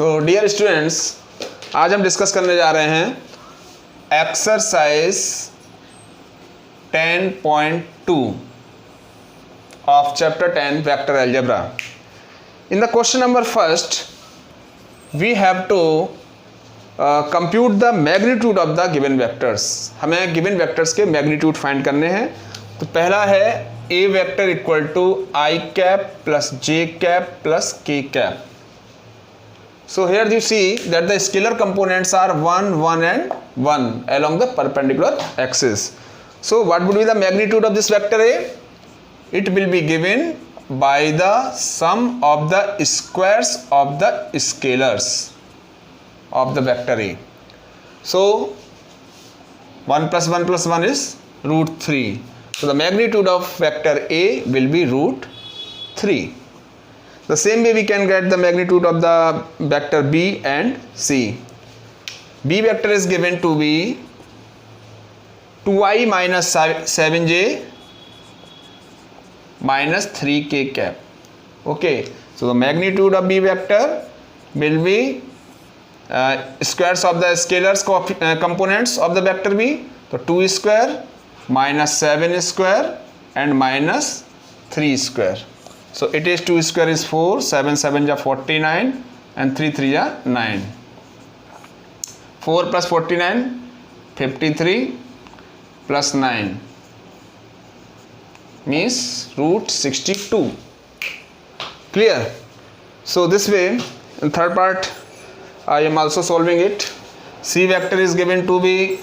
So dear students, आज हम discuss करने जा रहे हैं exercise 10.2 of chapter 10 vector algebra. In the question number first, we have to compute the magnitude of the given vectors. हमें given vectors के magnitude find करने हैं. तो पहला है a vector equal to I cap plus j cap plus k cap. So here you see that the scalar components are 1, 1 and 1 along the perpendicular axis. So what would be the magnitude of this vector A? It will be given by the sum of the squares of the scalars of the vector A. So 1 plus 1 plus 1 is root 3. So the magnitude of vector A will be root 3. The same way we can get the magnitude of the vector B and C. B vector is given to be 2i minus 7j minus 3k cap. Okay, so the magnitude of B vector will be squares of the scalars components of the vector B. So 2 square minus 7 square and minus 3 square. So it is 2 square is 4, 7 7 ja 49 and 3 3 ja 9. 4 plus 49 53 plus 9 means root 62. Clear? So this way, in third part I am also solving it. C vector is given to be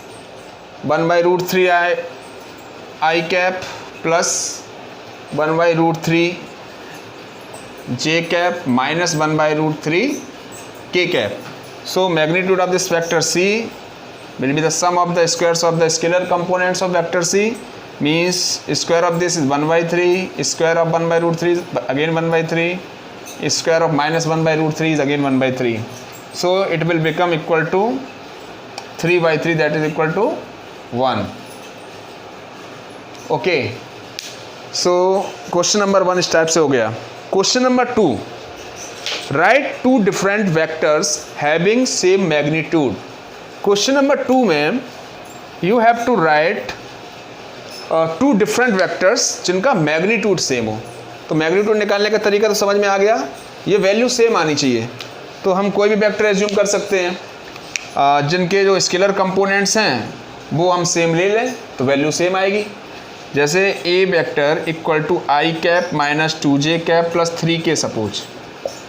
1 by root 3 I cap plus 1 by root 3 j cap minus 1 by root 3 k cap. So magnitude of this vector C will be the sum of the squares of the scalar components of vector C, means square of this is 1 by 3, square of 1 by root 3 is again 1 by 3, square of minus 1 by root 3 is again 1 by 3. So it will become equal to 3 by 3, that is equal to 1. Okay, so question number 1 इस type से हो गया. Question number 2, write two different vectors having same magnitude. Question number 2 में you have to write two different vectors जिनका magnitude same हो. तो magnitude निकालने का तरीका तो समझ में आ गया, ये वैल्यू सेम आनी चाहिए. तो हम कोई भी वेक्टर एज्यूम कर सकते हैं जिनके जो स्केलर कंपोनेंट्स हैं वो हम सेम ले लें तो वैल्यू सेम आएगी. जैसे a vector equal to i cap minus 2j cap plus 3k suppose,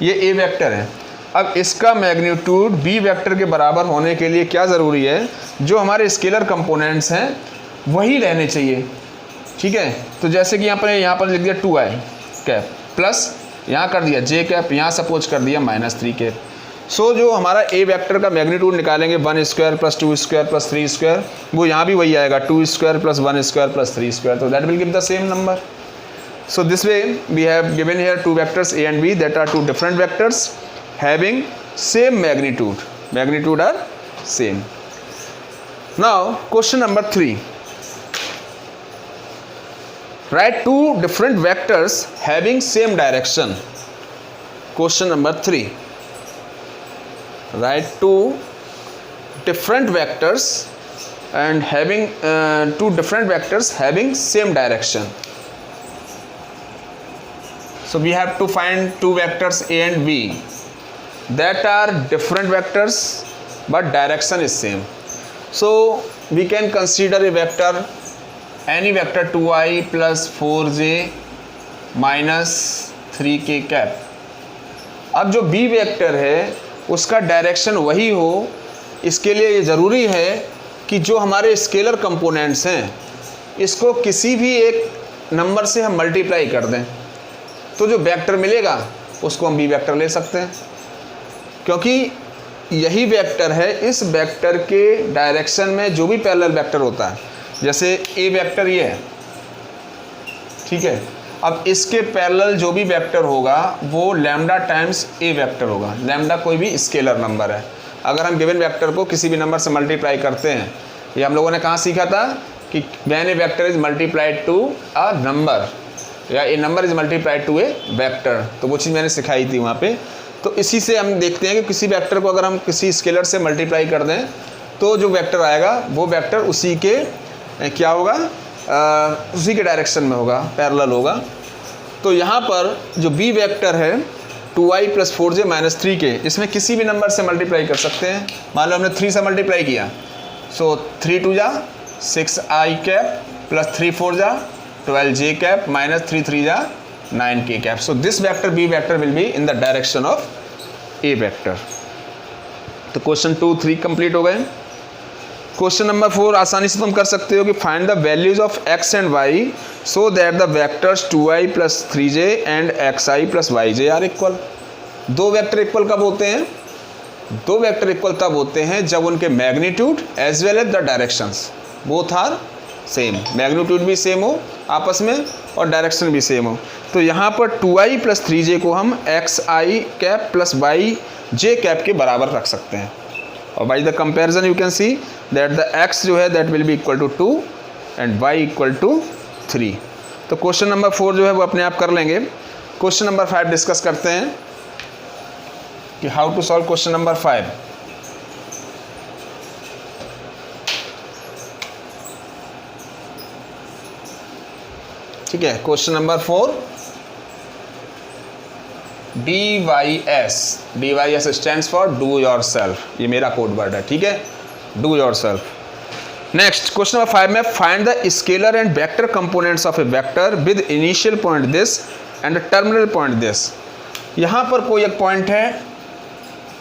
ये a वेक्टर है. अब इसका मैग्नीट्यूड b वेक्टर के बराबर होने के लिए क्या ज़रूरी है, जो हमारे स्केलर कंपोनेंट्स हैं वही रहने चाहिए. ठीक है, तो जैसे कि यहाँ पर लिख दिया 2i कैप प्लस यहाँ कर दिया j कैप, यहाँ सपोज कर दिया माइनस 3k. सो जो हमारा a वेक्टर का मैग्नीट्यूड निकालेंगे 1 square plus 2 square plus 3 square, वो यहाँ भी वही आएगा 2 square plus 1 square plus 3 square. तो that will give the same number. So this way we have given here two vectors A and B that are two different vectors having same magnitude. Magnitude are same. Now question number 3. Write two different vectors having same direction. Question number 3. Write two different vectors and having two different vectors having same direction. So we have to find two vectors A and B that are different vectors but direction is same. So we can consider a vector, any vector 2i plus 4j minus 3k cap. अब जो B vector है उसका direction वही हो, इसके लिए ये ज़रूरी है कि जो हमारे स्केलर कंपोनेंट्स हैं इसको किसी भी एक नंबर से हम मल्टीप्लाई कर दें तो जो वेक्टर मिलेगा उसको हम बी वेक्टर ले सकते हैं, क्योंकि यही वेक्टर है इस वेक्टर के डायरेक्शन में जो भी पैरेलल वेक्टर होता है. जैसे ए वेक्टर ये है, ठीक है, अब इसके पैरेलल जो भी वेक्टर होगा वो लैम्डा टाइम्स ए वेक्टर होगा. लैम्डा कोई भी स्केलर नंबर है. अगर हम गिवन वेक्टर को किसी भी नंबर से मल्टीप्लाई करते हैं, ये हम लोगों ने कहाँ सीखा था कि when a vector is multiplied to a number या a number is multiplied to A vector, तो वो चीज़ मैंने सिखाई थी वहाँ पे. तो इसी से हम देखते हैं कि किसी वेक्टर को अगर हम किसी स्केलर से मल्टीप्लाई कर दें तो जो वेक्टर आएगा वो वेक्टर उसी के क्या होगा, उसी के डायरेक्शन में होगा, पैरेलल होगा। तो यहाँ पर जो बी वेक्टर है 2i + 4j - 3k, इसमें किसी भी नंबर से मल्टीप्लाई कर सकते हैं। मान लो हमने 3 से मल्टीप्लाई किया, सो 3 2 जा 6i कैप + 3 4 जा 12j कैप -3 3 जा 9k cap. So this vector b vector will be in the direction of a vector. तो क्वेश्चन 2 3 कंप्लीट हो गए। क्वेश्चन नंबर 4 आसानी से तुम कर सकते हो कि find the values of x and y so that the vectors 2i + 3j and xi + yj are equal. दो वेक्टर इक्वल कब होते हैं? दो वेक्टर इक्वल तब होते हैं जब उनके magnitude as well as the directions both are same, magnitude भी सेम हो आपस में और डायरेक्शन भी सेम हो। तो यहाँ पर 2i + 3j को हम xi कैप + yj कैप के बराबर रख सकते हैं। और by the comparison you can see that the x जो है that will be equal to 2 and y equal to 3। तो क्वेश्चन नंबर 4 जो है वो अपने आप कर लेंगे। क्वेश्चन नंबर 5 डिस्कस करते हैं कि how to solve question number 5। ठीक है, question number 4 DYS stands for do yourself, ये मेरा कोड वर्ड है। ठीक है, do yourself. Next question number 5 में find the scalar and vector components of a vector with initial point this and terminal point this. यहाँ पर कोई एक पॉइंट है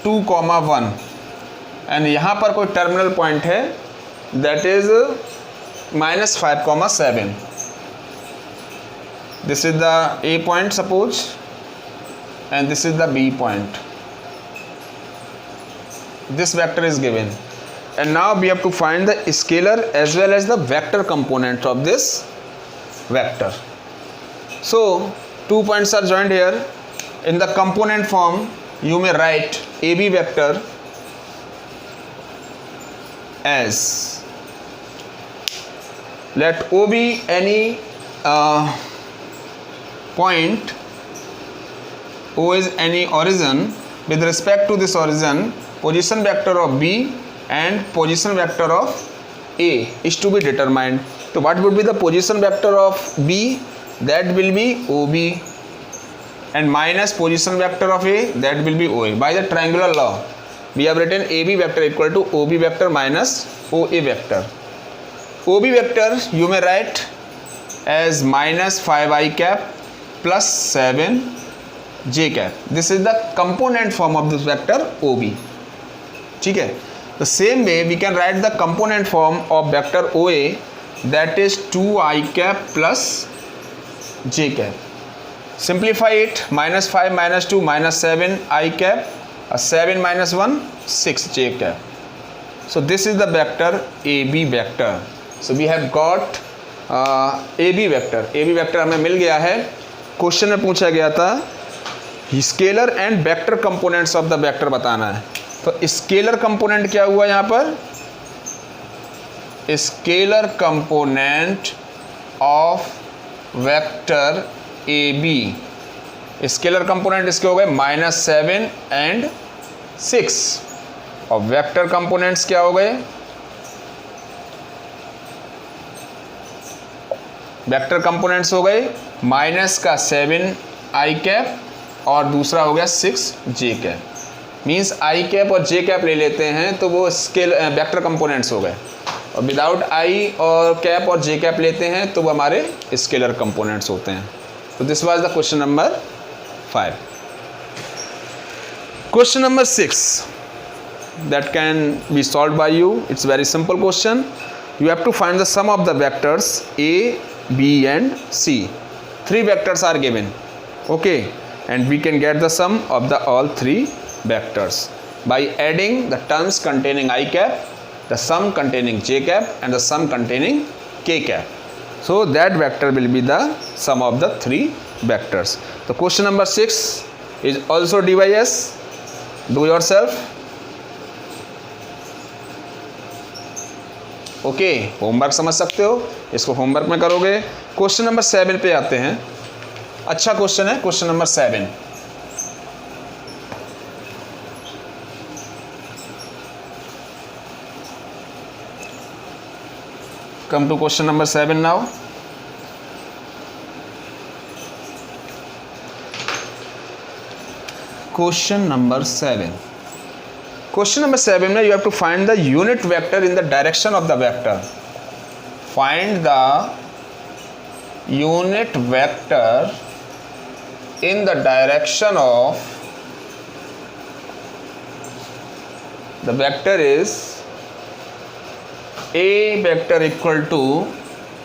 2, 1 एंड यहाँ पर कोई टर्मिनल पॉइंट है that is -5, 7। This is the A point suppose and this is the B point. This vector is given and now we have to find the scalar as well as the vector component of this vector. So 2 points are joined here. In the component form you may write AB vector as, let O be any point, O is any origin, with respect to this origin position vector of B and position vector of A is to be determined. So what would be the position vector of B? That will be OB and minus position vector of A, that will be OA. By the triangular law we have written AB vector equal to OB vector minus OA vector. OB vector you may write as -5i cap plus 7j cap. This is the component form of this vector OB. ठीक है, the same way we can write the component form of vector OA, that is 2i cap plus j cap. Simplify it, -5 - 2 -7i cap, 7 - 1 6j cap. So this is the vector AB vector. So we have got AB vector. AB vector हमें मिल गया है। Question में पूछा गया था scalar and vector components of the vector बताना है। तो स्केलर कंपोनेंट क्या हुआ यहाँ पर? Scalar component of vector AB, scalar component इसके हो गए -7 एंड 6 और वेक्टर कंपोनेंट्स क्या हो गए? वेक्टर कंपोनेंट्स हो गए -7i कैप और दूसरा हो गया 6j cap. Means i cap और j कैप ले लेते हैं तो वो स्केल वेक्टर कंपोनेंट्स हो गए, और विदाउट i और कैप और j कैप लेते हैं तो वो हमारे स्केलर कंपोनेंट्स होते हैं। तो this was the question number 5। Question number 6 that can be solved by you. It's very simple question. You have to find the sum of the vectors A, B and C. 3 vectors are given, okay, and we can get the sum of the all 3 vectors by adding the terms containing I cap, the sum containing J cap and the sum containing K cap. So that vector will be the sum of the 3 vectors. So question number 6 is also DYS. Do yourself. Okay, homework समझ सकते हो, इसको homework में करोगे। Question number 7 पे आते हैं। अच्छा क्वेश्चन है question number 7। Come to question number 7 now. Question number 7. Question number 7 में you have to find the unit vector in the direction of the vector. Find the unit vector in the direction of the vector is A vector equal to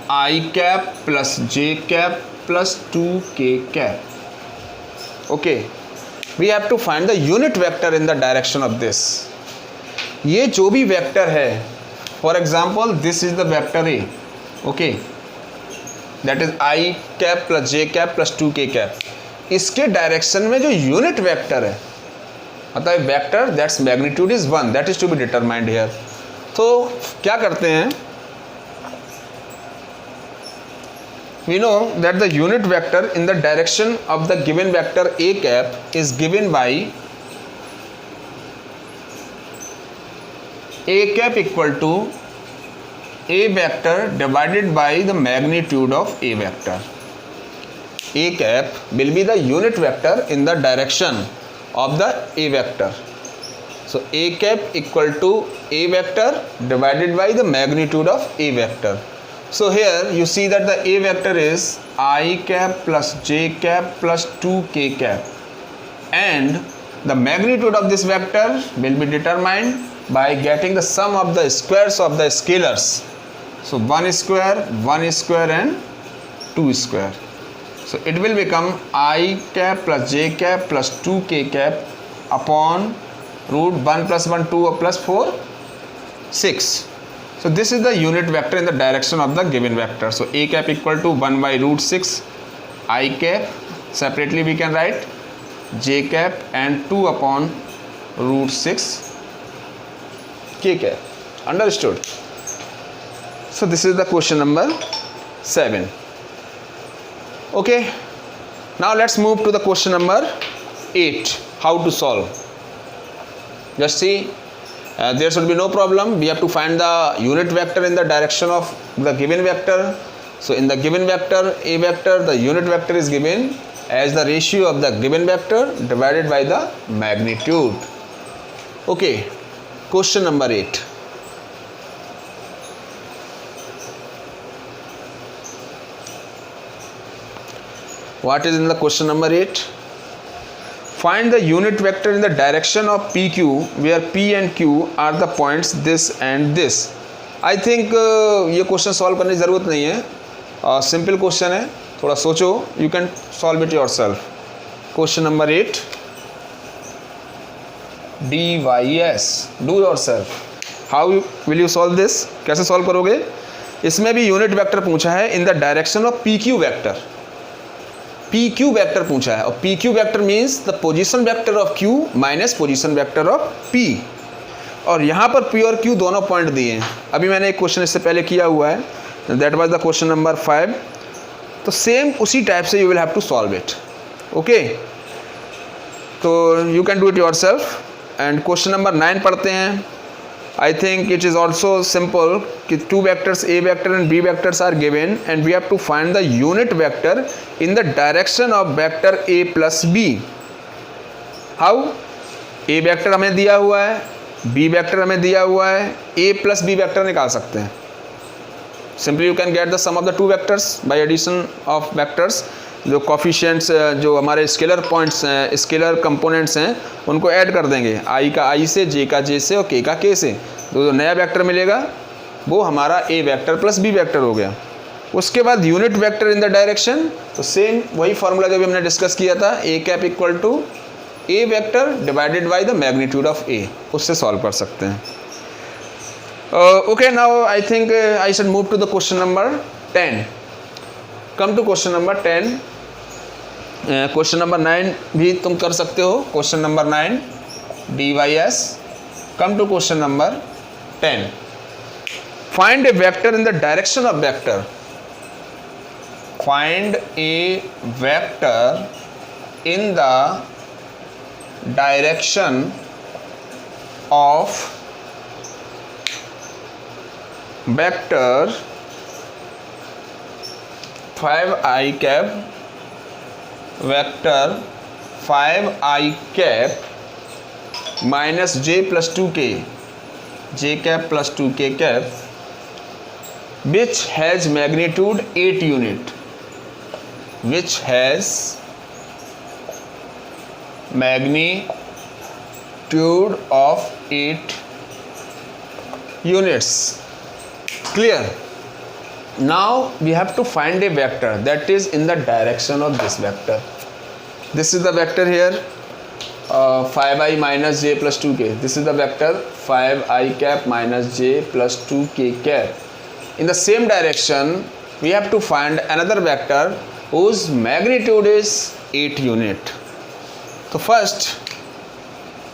I cap plus j cap plus 2k cap. Okay. We have to find the unit vector in the direction of this. ये जो भी vector है, for example this is the vector a, okay, that is i cap plus j cap plus 2k cap. इसके direction में जो unit vector है, मतलब vector that's magnitude is 1, that is to be determined here. तो क्या करते हैं, we know that the unit vector in the direction of the given vector a cap is given by a cap equal to a vector divided by the magnitude of a vector. A cap will be the unit vector in the direction of the a vector. So a cap equal to a vector divided by the magnitude of a vector. So here you see that the a vector is I cap plus j cap plus 2k cap, and the magnitude of this vector will be determined by getting the sum of the squares of the scalars. So 1 square and 2 square. So it will become I cap plus j cap plus 2k cap upon root 1 plus 1 2 plus 4 6. So this is the unit vector in the direction of the given vector. So a cap equal to 1 by root 6 I cap, separately we can write j cap and 2 upon root 6 k cap. Understood? So this is the question number 7. Okay, now let's move to the question number 8, how to solve. Just see, there should be no problem. We have to find the unit vector in the direction of the given vector. So in the given vector a vector, the unit vector is given as the ratio of the given vector divided by the magnitude. Okay, question number 8. What is in the question number 8? Find the unit vector in the direction of PQ where P and Q are the points this and this. I think ये question solve करने की ज़रूरत नहीं है, simple question है, थोड़ा सोचो, you can solve it your self. Question number 8, DYS, do your self. How will you solve this, कैसे सॉल्व करोगे? इसमें भी यूनिट वेक्टर पूछा है इन the direction of PQ vector. PQ vector पूछा है, और PQ vector means the position vector of Q minus position vector of P, और यहाँ पर P और Q दोनों पॉइंट दिए हैं. अभी मैंने एक क्वेश्चन इससे पहले किया हुआ है, that was the question number 5. तो सेम उसी टाइप से you will have to solve it. Okay, तो you can do it yourself. And question number 9 पढ़ते हैं. I think it is also simple कि two vectors a vector and b vectors are given and we have to find the unit vector in the direction of vector a plus b. How? a vector हमें दिया हुआ है, b vector हमें दिया हुआ है, a plus b vector निकाल सकते हैं. Simply you can get the sum of the two vectors by addition of vectors. जो कोफिशिएंट्स जो हमारे स्केलर पॉइंट्स हैं, स्केलर कंपोनेंट्स हैं, उनको ऐड कर देंगे, आई का आई से, जे का जे से और के का के से. तो जो नया वेक्टर मिलेगा वो हमारा A vector plus B vector हो गया. उसके बाद unit vector in the direction, तो सेम वही फार्मूला जो भी हमने डिस्कस किया था, A cap equal to A vector divided by the magnitude of A, उससे सॉल्व कर सकते हैं. Okay, now I think I should move to the question number 10. Come to question number 10. Question number 9 भी तुम कर सकते हो. Question number 9 DYS. Come to question number 10. Find a vector in the direction of vector. Find a vector in the direction of vector 5i cap vector 5i cap minus j plus 2k j cap plus 2k cap which has magnitude 8 unit, which has magnitude of 8 units. Clear? Now we have to find a vector that is in the direction of this vector. This is the vector here, 5i minus j plus 2k. This is the vector 5i cap minus j plus 2k cap. In the same direction we have to find another vector whose magnitude is 8 unit. So first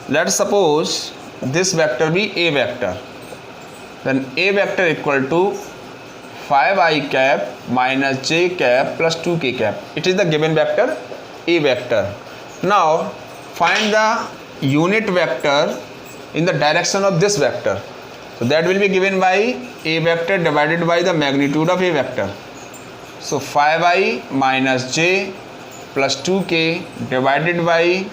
let's suppose this vector be a vector, then a vector equal to 5i cap minus j cap plus 2k cap. It is the given vector a vector. Now find the unit vector in the direction of this vector. So that will be given by a vector divided by the magnitude of a vector. So 5i minus j plus 2k divided by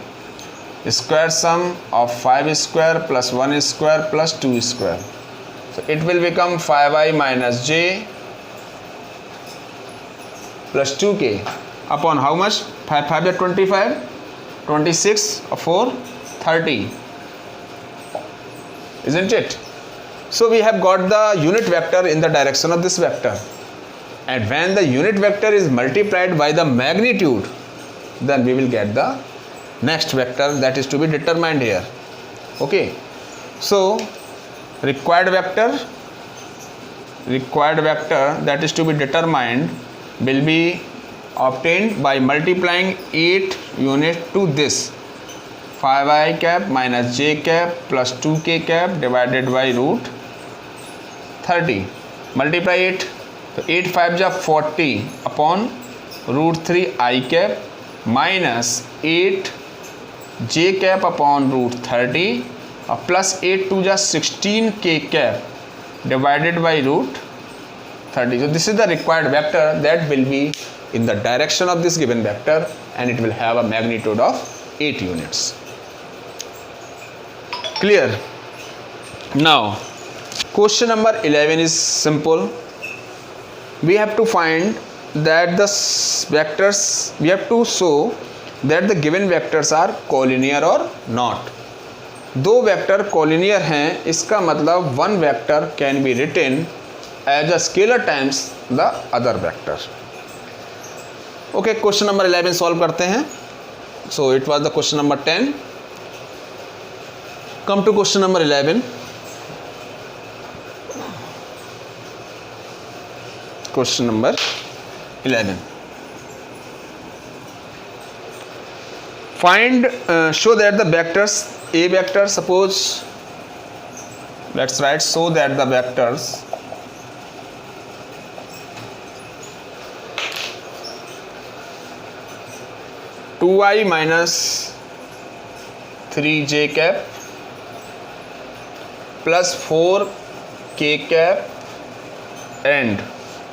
square sum of 5 square plus 1 square plus 2 square. So it will become 5i minus j plus 2k upon how much? 5 5 is 25, 26 or 4 30, isn't it? So we have got the unit vector in the direction of this vector, and when the unit vector is multiplied by the magnitude, then we will get the next vector that is to be determined here. Okay, so required vector that is to be determined will be obtained by multiplying 8 units to this 5i cap minus j cap plus 2k cap divided by root 30. Multiply it, so 8 5 is 40 upon root 3 I cap minus 8 j cap upon root 30 plus 8 2 is 16 k cap divided by root 30. So this is the required vector that will be in the direction of this given vector, and it will have a magnitude of 8 units. Clear? Now question number 11 is simple. We have to find that the vectors, we have to show that the given vectors are collinear or not. दो vector collinear हैं, इसका मतलब one vector can be written as a scalar times the other vector. Okay, question number 11 solve करते हैं. So it was the question number 10. Come to question number 11. Question number 11. Find, show that the vectors a vector, suppose let's write, so that the vectors two I minus 3 j cap plus 4 k cap and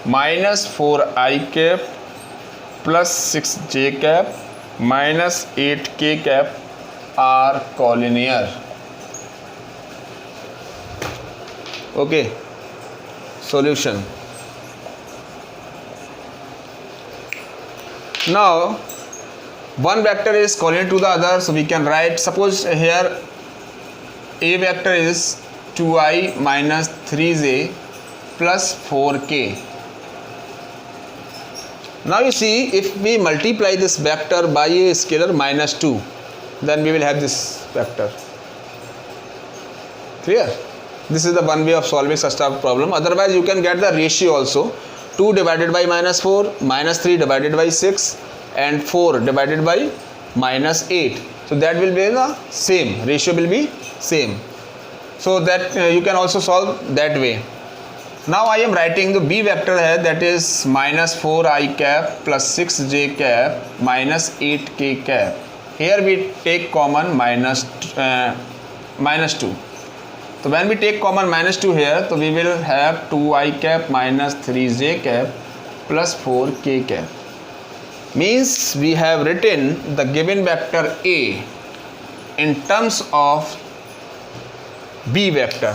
minus 4 I cap plus 6 j cap minus 8 k cap are collinear. Okay, solution. Now one vector is collinear to the other, so we can write, suppose here a vector is 2i minus 3j plus 4k. Now you see, if we multiply this vector by a scalar minus 2, then we will have this vector. Clear? This is the one way of solving such type of problem. Otherwise you can get the ratio also. 2 divided by minus 4, minus 3 divided by 6 and 4 divided by minus 8. So that will be the same, ratio will be same. So that you can also solve that way. Now I am writing the b vector है, that is minus 4i cap plus 6j cap minus 8k cap. Here we take common minus 2. So when we take common minus 2 here, so we will have 2i cap minus 3j cap plus 4 k cap. Means we have written the given vector A in terms of B vector.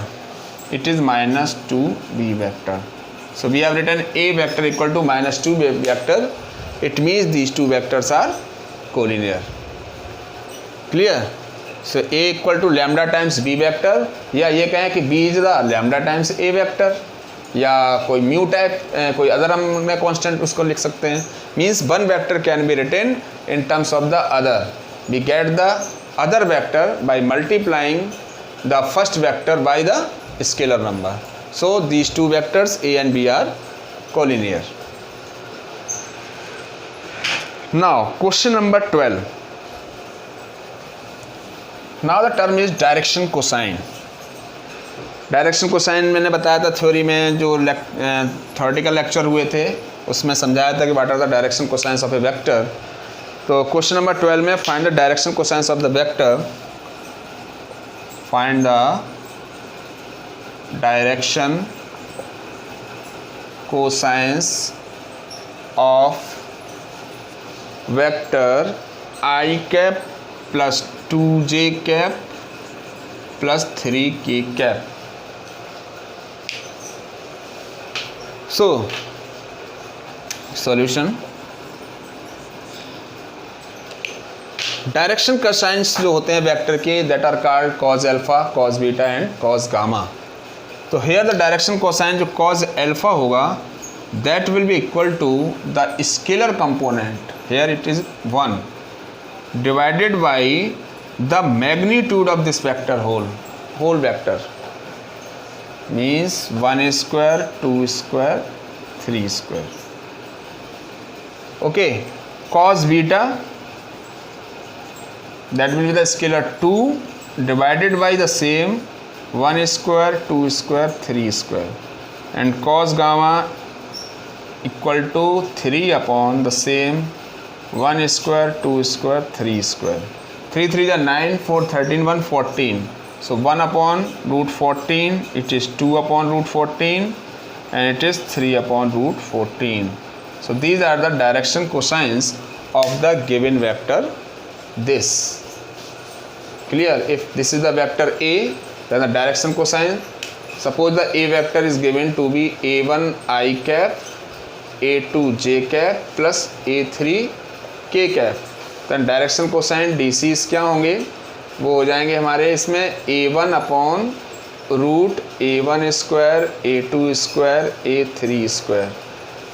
It is minus 2B vector. So we have written A vector equal to minus 2B vector. It means these two vectors are collinear. Clear? So A equal to lambda times B vector, या ये कहें कि B is the lambda times A vector, या कोई mu type कोई other हम में constant उसको लिख सकते हैं. Means one vector can be written in terms of the other. We get the other vector by multiplying the first vector by the scalar number. So these two vectors A and B are collinear. Now question number 12. Now the term is direction cosine. Direction cosine मैंने बताया था theory में, जो theoretical lecture हुए थे उसमें समझाया था कि what are the direction cosines of a vector. तो क्वेश्चन नंबर 12 में find the direction cosines of the vector. Find the direction cosines of vector i cap plus 2j cap plus 3k cap. So solution. Direction cosines जो होते हैं vector के, that are called cos alpha, cos beta and cos gamma. तो here the direction cosine जो cos alpha होगा that will be equal to the scalar component, here it is 1 divided by the magnitude of this vector whole vector. Means 1 square, 2 square, 3 square. Okay, cos beta, that will be the scalar 2 divided by the same 1 square, 2 square, 3 square, and cos gamma equal to 3 upon the same 1 square, 2 square, 3 square. 3 3 is 9, 4 13, 1 14. So 1 upon root 14, it is 2 upon root 14, and it is 3 upon root 14. So these are the direction cosines of the given vector this. Clear? If this is the vector A, then the direction cosine, suppose the A vector is given to be A1 I cap, A2 J cap plus A3 K cap, then direction cosine DC's क्या होंगे? वो हो जाएंगे हमारे इसमें A1 upon root A1 square, A2 square, A3 square,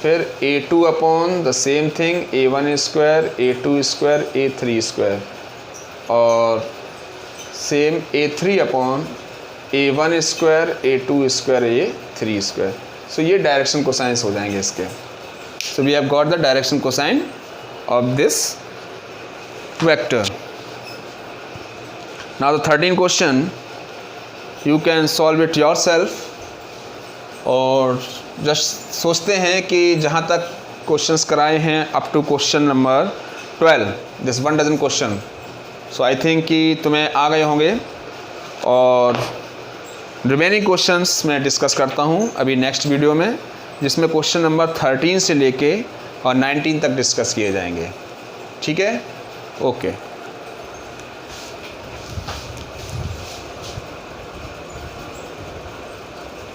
फिर A2 upon the same thing A1 square, A2 square, A3 square, और same A3 upon A1 square, A2 square, A3 square. So ये डायरेक्शन कोसाइंस हो जाएंगे इसके. So we have got the direction cosine of this vector. Now the 13th question, you can solve it yourself. और just सोचते हैं कि जहाँ तक क्वेश्चंस कराए हैं up to question number 12, this 1 dozen question, so I think कि तुम्हें आ गए होंगे. और रिमेनिंग क्वेश्चंस मैं डिस्कस करता हूँ अभी नेक्स्ट वीडियो में, जिसमें क्वेश्चन नंबर 13 से लेके और 19 तक डिस्कस किए जाएंगे. ठीक है? ओके.